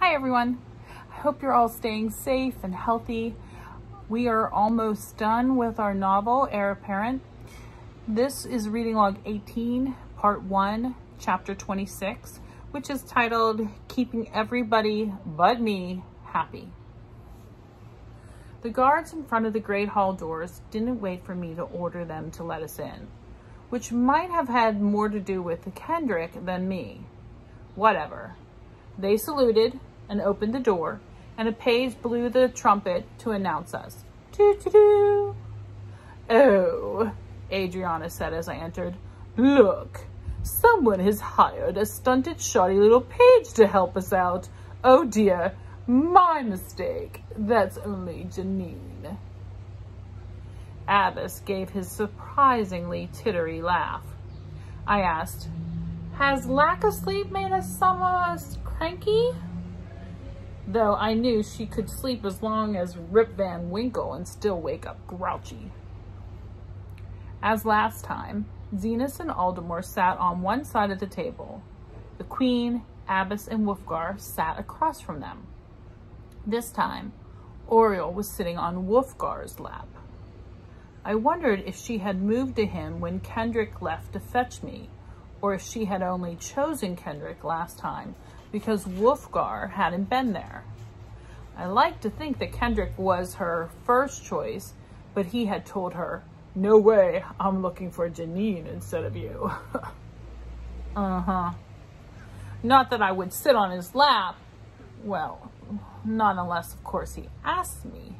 Hi everyone. I hope you're all staying safe and healthy. We are almost done with our novel, Heir Apparent. This is reading log 18, part 1, chapter 26, which is titled Keeping Everybody But Me Happy. The guards in front of the great hall doors didn't wait for me to order them to let us in, which might have had more to do with Kendrick than me. Whatever. They saluted and opened the door, and a page blew the trumpet to announce us. Toot-toot-toot. "Oh," Adriana said as I entered. "Look, someone has hired a stunted, shoddy little page to help us out. Oh dear, my mistake. That's only Janine." Abbas gave his surprisingly tittery laugh. I asked, "Has lack of sleep made us some of us cranky?" Though I knew she could sleep as long as Rip Van Winkle and still wake up grouchy. As last time, Zenas and Aldemore sat on one side of the table. The Queen, Abbas, and Wulfgar sat across from them. This time, Oriel was sitting on Wulfgar's lap. I wondered if she had moved to him when Kendrick left to fetch me, or if she had only chosen Kendrick last time because Wulfgar hadn't been there. I like to think that Kendrick was her first choice, but he had told her, "No way, I'm looking for Janine instead of you." Not that I would sit on his lap. Well, not unless, of course, he asked me.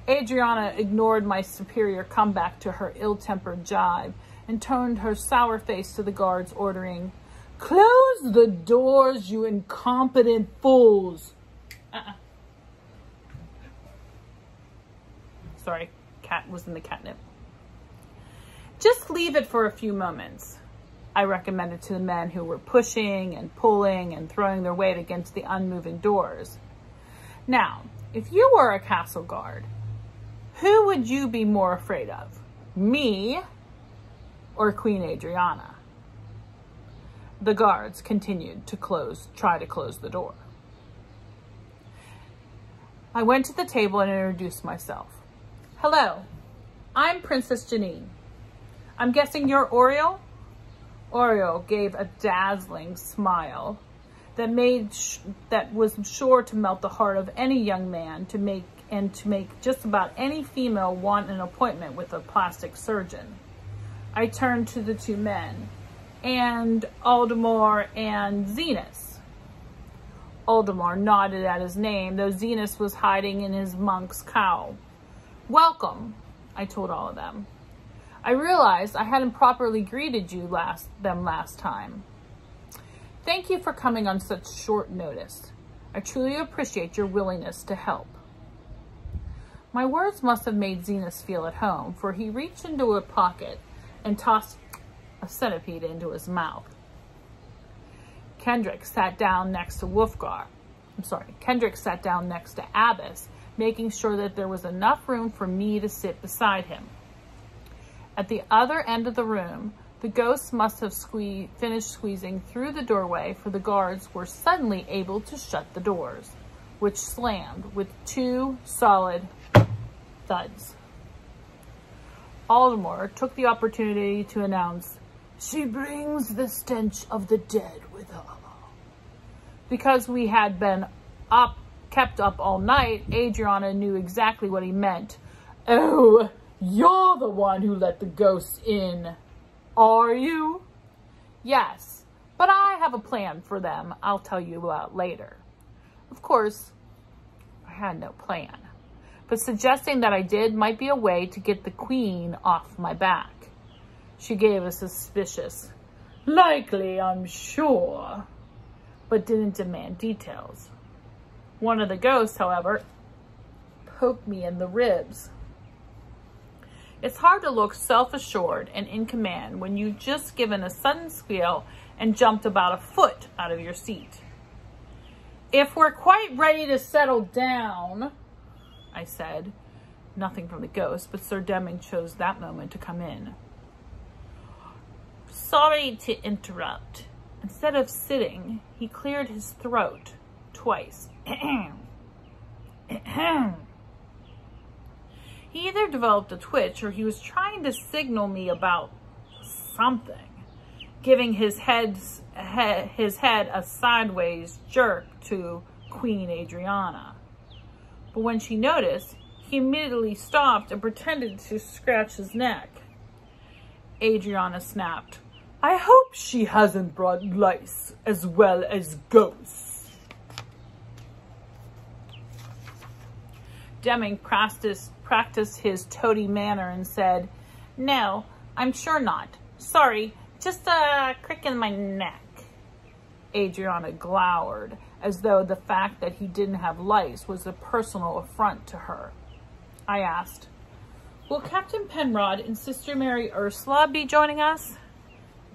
Adriana ignored my superior comeback to her ill-tempered jibe and turned her sour face to the guards, ordering, "Close the doors, you incompetent fools." Sorry, cat was in the catnip. "Just leave it for a few moments," I recommended to the men who were pushing and pulling and throwing their weight against the unmoving doors. "Now, if you were a castle guard, who would you be more afraid of? Me or Queen Adriana?" The guards continued to try to close the door. I went to the table and introduced myself. "Hello, I'm Princess Janine. I'm guessing you're Oriel?" Oriel gave a dazzling smile that was sure to melt the heart of any young man to make just about any female want an appointment with a plastic surgeon. I turned to the two men, and Aldemore and Zenas. Aldemore nodded at his name, though Zenas was hiding in his monk's cowl. "Welcome," I told all of them. "I realized I hadn't properly greeted them last time. Thank you for coming on such short notice. I truly appreciate your willingness to help." My words must have made Zenas feel at home, for he reached into a pocket and tossed a centipede into his mouth. Kendrick sat down next to Abbas, making sure that there was enough room for me to sit beside him. At the other end of the room, the ghosts must have finished squeezing through the doorway, for the guards were suddenly able to shut the doors, which slammed with two solid thuds. Aldemore took the opportunity to announce, "She brings the stench of the dead with her." Because we had been kept up all night, Adriana knew exactly what he meant. "Oh, you're the one who let the ghosts in, are you?" "Yes, but I have a plan for them I'll tell you about later." Of course, I had no plan, but suggesting that I did might be a way to get the Queen off my back. She gave a suspicious, "Likely, I'm sure," but didn't demand details. One of the ghosts, however, poked me in the ribs. It's hard to look self-assured and in command when you've just given a sudden squeal and jumped about a foot out of your seat. "If we're quite ready to settle down," I said. Nothing from the ghost, but Sir Deming chose that moment to come in. "Sorry to interrupt." Instead of sitting, he cleared his throat. twice. He either developed a twitch or he was trying to signal me about something, giving his head a sideways jerk to Queen Adriana. But when she noticed, he immediately stopped and pretended to scratch his neck. Adriana snapped, "I hope she hasn't brought lice as well as ghosts." Deming practiced his toady manner and said, "No, I'm sure not. Sorry, just a crick in my neck." Adriana glowered, as though the fact that he didn't have lice was a personal affront to her. I asked, "Will Captain Penrod and Sister Mary Ursula be joining us?"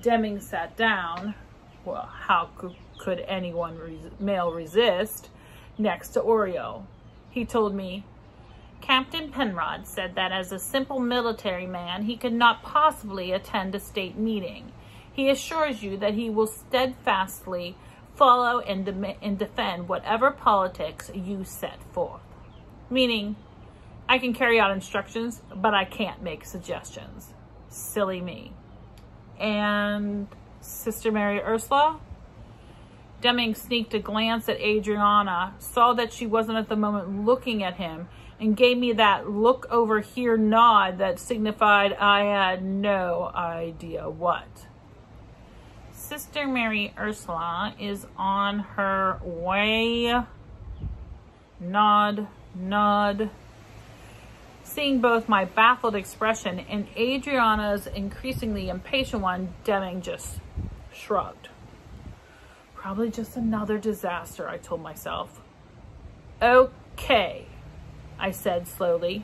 Deming sat down, well, how could anyone male resist, next to Oreo. He told me, "Captain Penrod said that as a simple military man, he could not possibly attend a state meeting. He assures you that he will steadfastly follow and defend whatever politics you set forth." Meaning, I can carry out instructions, but I can't make suggestions. Silly me. And Sister Mary Ursula? Deming sneaked a glance at Adriana, saw that she wasn't at the moment looking at him, and gave me that look over here nod that signified I had no idea what. Sister Mary Ursula is on her way. Nod, nod. Seeing both my baffled expression and Adriana's increasingly impatient one, Deming just shrugged. Probably just another disaster, I told myself. "Okay," I said slowly.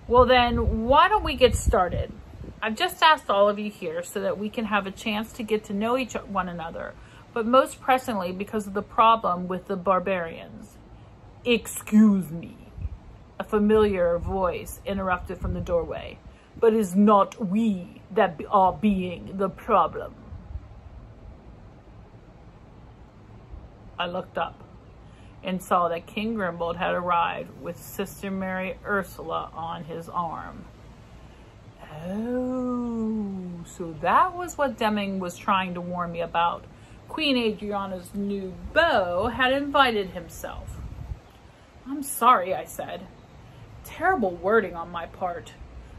"Well then, why don't we get started? I've just asked all of you here so that we can have a chance to get to know one another, but most pressingly because of the problem with the barbarians." "Excuse me," a familiar voice interrupted from the doorway, "but is not we that are being the problem?" I looked up and saw that King Grimbold had arrived with Sister Mary Ursula on his arm. Oh, so that was what Deming was trying to warn me about. Queen Adriana's new beau had invited himself. "I'm sorry," I said. Terrible wording on my part.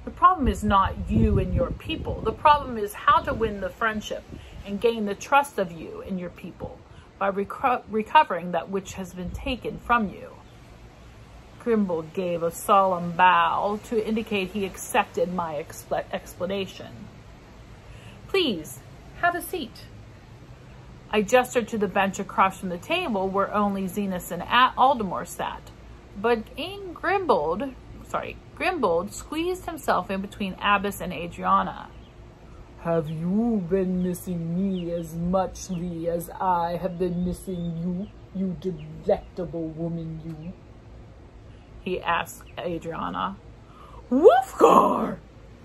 The problem is not you and your people. The problem is how to win the friendship and gain the trust of you and your people by recovering that which has been taken from you. Grimbold gave a solemn bow to indicate he accepted my explanation. "Please, have a seat." I gestured to the bench across from the table where only Zenas and Aldemore sat, but Grimbold squeezed himself in between Abbess and Adriana. "Have you been missing me as muchly as I have been missing you, you delectable woman, you?" he asked Adriana. "Wolfgar!"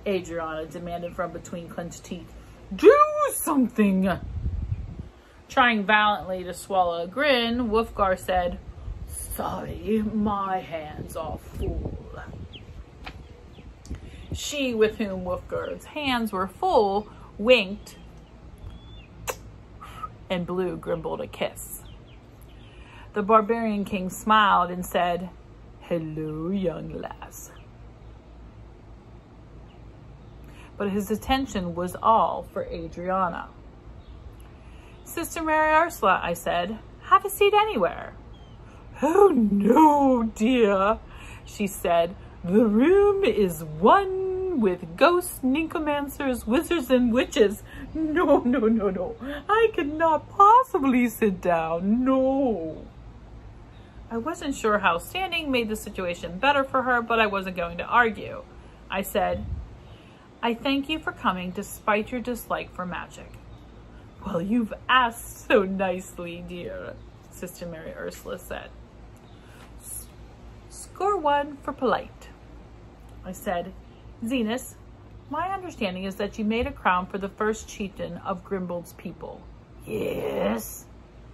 Adriana demanded from between clenched teeth. "Do something!" Trying valiantly to swallow a grin, Wolfgar said, "Sorry, my hands are full." She, with whom Wolfgar's hands were full, winked and blew Grimbold a kiss. The barbarian king smiled and said, "Hello, young lass." But his attention was all for Adriana. "Sister Mary Ursula," I said, "have a seat anywhere." "Oh no, dear," she said. "The room is one with ghosts, necromancers, wizards, and witches. No. I cannot possibly sit down. No." I wasn't sure how standing made the situation better for her, but I wasn't going to argue. I said, "I thank you for coming despite your dislike for magic." "Well, you've asked so nicely, dear," Sister Mary Ursula said. "Score one for polite." I said, "Zenas, my understanding is that you made a crown for the first chieftain of Grimbold's people." "Yes."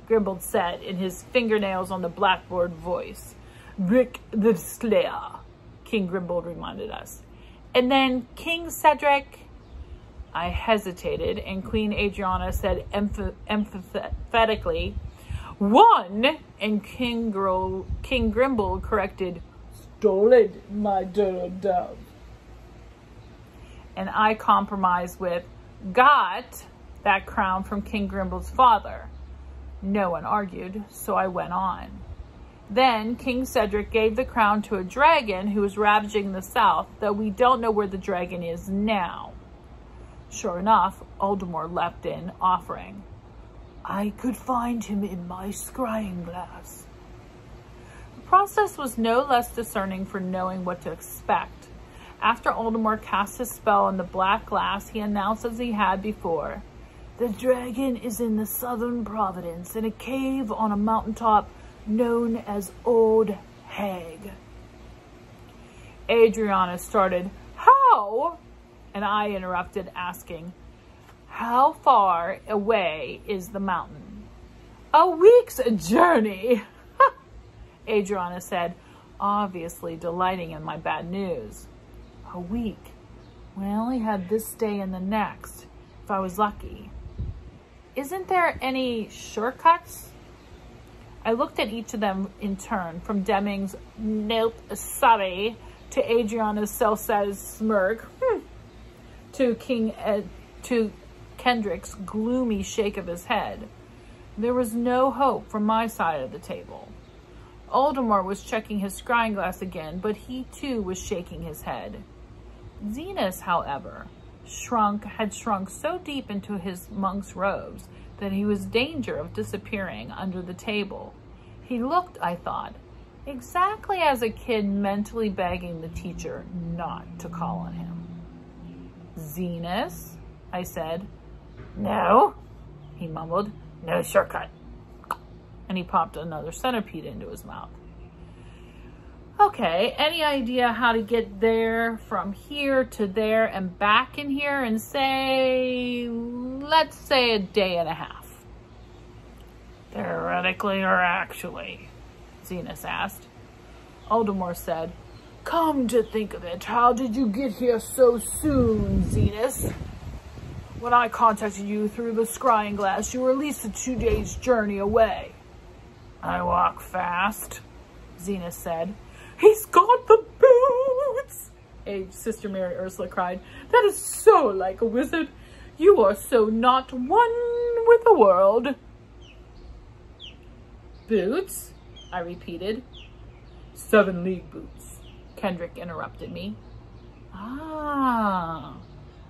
Grimbold said in his fingernails on the blackboard voice. Brick the Slayer, King Grimbold reminded us. And then King Cedric. I hesitated, and Queen Adriana said emphatically, one, and King Grimbold corrected, stole it, my little dove. And I compromised with, got that crown from King Grimbold's father. No one argued, so I went on. Then King Cedric gave the crown to a dragon who was ravaging the south, though we don't know where the dragon is now. Sure enough, Oldemort leapt in, offering, I could find him in my scrying glass. The process was no less discerning for knowing what to expect. After Oldemort cast his spell on the black glass, he announced as he had before, the dragon is in the southern province in a cave on a mountaintop known as Old Hag. Adriana started, how? And I interrupted, asking, how far away is the mountain? A week's journey, Adriana said, obviously delighting in my bad news. A week. We only had this day and the next, if I was lucky. Isn't there any shortcuts? I looked at each of them in turn, from Deming's nope, sorry, to Adriana's self-satisfied smirk, to Kendrick's gloomy shake of his head. There was no hope from my side of the table. Oldemort was checking his scrying glass again, but he too was shaking his head. Zenas, however, had shrunk so deep into his monk's robes that he was in danger of disappearing under the table. He looked, I thought, exactly as a kid mentally begging the teacher not to call on him. Zenas, I said. No, he mumbled. No shortcut. And he popped another centipede into his mouth. Okay, any idea how to get there from here to there and back in here in, say, let's say a day and a half? Theoretically or actually? Zenas asked. Oldemort said, come to think of it, how did you get here so soon, Zenas? When I contacted you through the scrying glass, you were at least a 2 days' journey away. I walk fast, Zenas said. He's got the boots! Sister Mary Ursula cried. That is so like a wizard. You are so not one with the world. Boots? I repeated. 7 league boots, Kendrick interrupted me. Ah.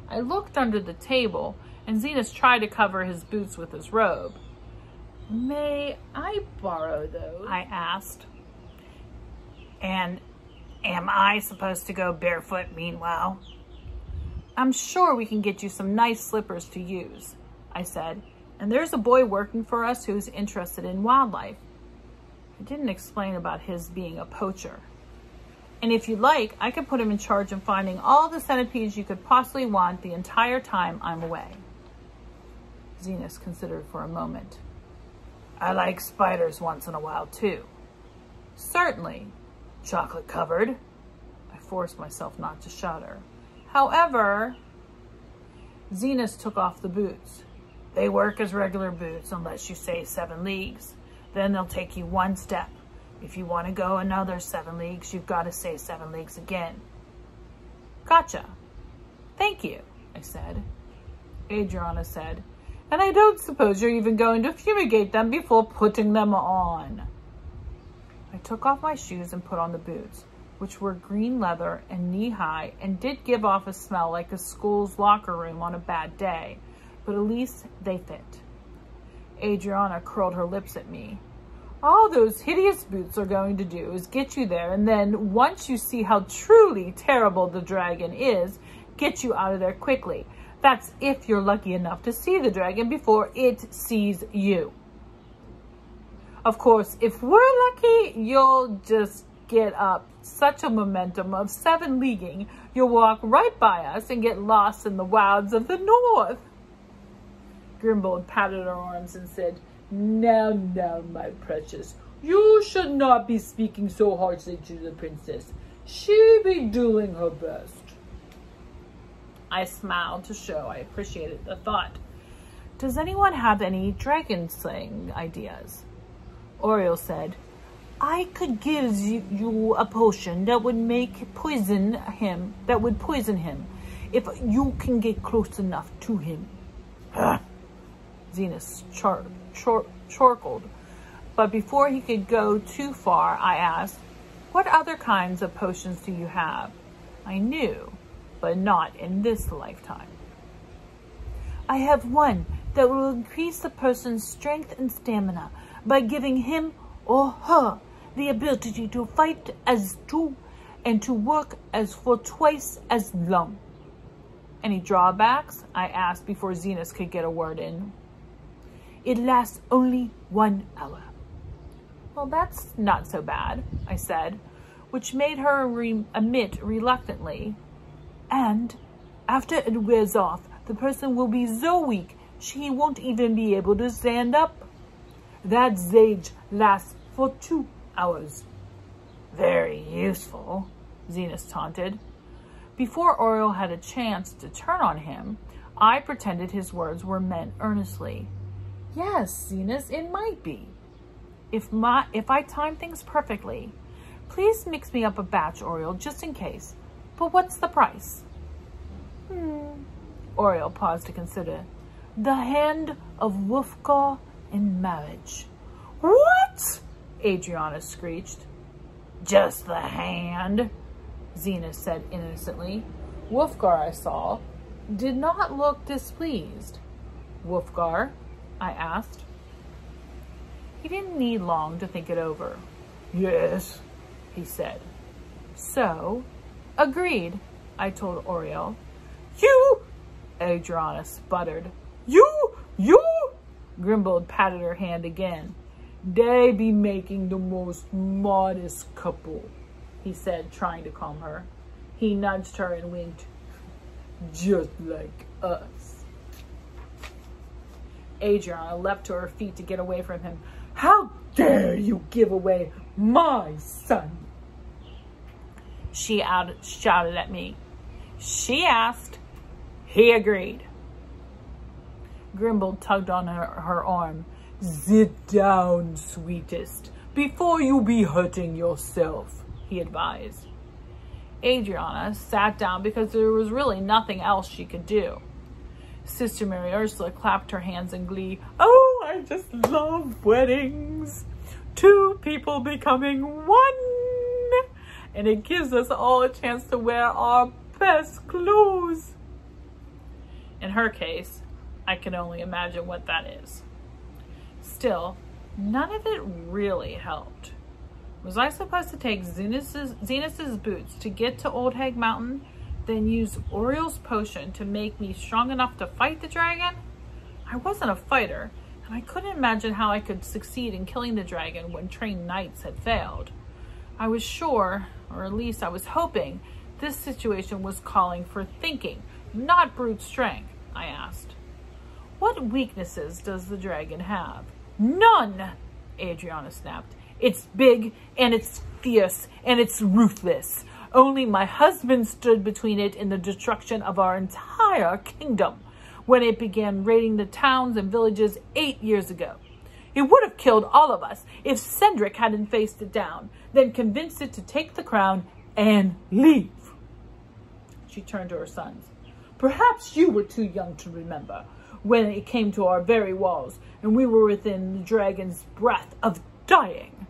I looked under the table, and Zenas tried to cover his boots with his robe. May I borrow those? I asked. And am I supposed to go barefoot meanwhile? I'm sure we can get you some nice slippers to use, I said. And there's a boy working for us who's interested in wildlife. I didn't explain about his being a poacher. And if you'd like, I could put him in charge of finding all the centipedes you could possibly want the entire time I'm away. Zenas considered for a moment. I like spiders once in a while, too. Certainly. Chocolate covered. I forced myself not to shudder. However, Zenas took off the boots. They work as regular boots unless you say 7 leagues. Then they'll take you 1 step. If you want to go another 7 leagues, you've got to say 7 leagues again. Gotcha. Thank you, I said. Adriana said, and I don't suppose you're even going to fumigate them before putting them on. I took off my shoes and put on the boots, which were green leather and knee-high and did give off a smell like a school's locker room on a bad day, but at least they fit. Adriana curled her lips at me. All those hideous boots are going to do is get you there, and then once you see how truly terrible the dragon is, get you out of there quickly. That's if you're lucky enough to see the dragon before it sees you. Of course, if we're lucky, you'll just get up such a momentum of 7 leaguing, you'll walk right by us and get lost in the wilds of the north. Grimbold patted her arms and said, Now, my precious, you should not be speaking so harshly to the princess. She be doing her best. I smiled to show I appreciated the thought. Does anyone have any dragon slaying ideas? Oriole said, I could give you a potion that would poison him if you can get close enough to him. Zenas chortled, but before he could go too far, I asked, what other kinds of potions do you have? I knew, but not in this lifetime. I have one that will increase the person's strength and stamina by giving him or her the ability to fight as two and to work as for twice as long. Any drawbacks? I asked before Zenas could get a word in. It lasts only 1 hour. Well, that's not so bad, I said, which made her admit reluctantly. And after it wears off, the person will be so weak she won't even be able to stand up. That zage lasts for 2 hours. Very useful, Zenas taunted. Before Oriole had a chance to turn on him, I pretended his words were meant earnestly. Yes, Zenas, it might be. If I time things perfectly, please mix me up a batch, Oriole, just in case. But what's the price? Oriole paused to consider. The hand of Wolfgar in marriage. What? Adriana screeched. Just the hand, Zenas said innocently. Wolfgar, I saw, did not look displeased. Wolfgar? I asked. He didn't need long to think it over. Yes, he said. So, agreed, I told Oriole. You, Adriana sputtered. You! Grimbold patted her hand again. They be making the most modest couple, he said, trying to calm her. He nudged her and winked. Just like us. Adriana leapt to her feet to get away from him. How dare you give away my son? She shouted at me. She asked. He agreed. Grimbold tugged on her arm. Sit down, sweetest, before you be hurting yourself, he advised. Adriana sat down because there was really nothing else she could do. Sister Mary Ursula clapped her hands in glee. Oh, I just love weddings. 2 people becoming 1. And it gives us all a chance to wear our best clothes. In her case, I can only imagine what that is. Still, none of it really helped. Was I supposed to take Zenas's boots to get to Old Hag Mountain, then use Oriole's potion to make me strong enough to fight the dragon? I wasn't a fighter, and I couldn't imagine how I could succeed in killing the dragon when trained knights had failed. I was sure, or at least I was hoping, this situation was calling for thinking, not brute strength, I asked. What weaknesses does the dragon have? None, Adriana snapped. It's big, and it's fierce, and it's ruthless. Only my husband stood between it and the destruction of our entire kingdom when it began raiding the towns and villages 8 years ago. It would have killed all of us if Cendric hadn't faced it down, then convinced it to take the crown and leave. She turned to her sons. Perhaps you were too young to remember when it came to our very walls and we were within the dragon's breath of dying.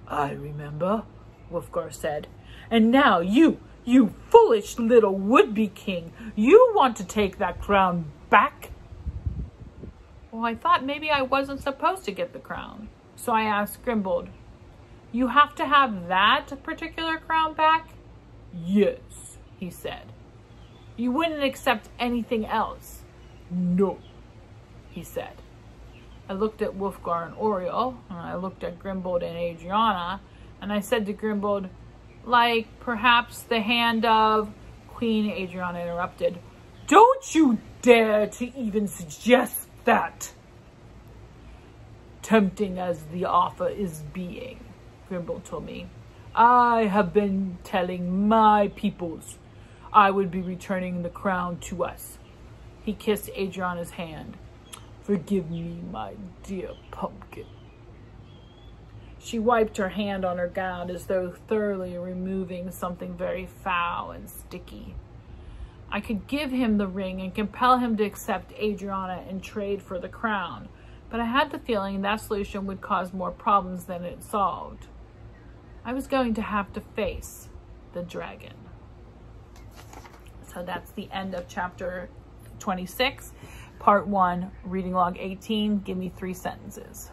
I remember, Wolfgar said. And now you foolish little would-be king, you want to take that crown back? Well, I thought maybe I wasn't supposed to get the crown. So I asked Grimbold, you have to have that particular crown back? Yes, he said. You wouldn't accept anything else? No, he said. I looked at Wolfgar and Oriole, and I looked at Grimbold and Adriana, and I said to Grimbold, like perhaps the hand of... Queen Adriana interrupted. Don't you dare to even suggest that. tempting as the offer is being, Grimble told me. I have been telling my peoples I would be returning the crown to us. He kissed Adriana's hand. Forgive me, my dear pumpkin. She wiped her hand on her gown as though thoroughly removing something very foul and sticky. I could give him the ring and compel him to accept Adriana and trade for the crown, but I had the feeling that solution would cause more problems than it solved. I was going to have to face the dragon. So that's the end of chapter 26, part 1, reading log 18. Give me 3 sentences.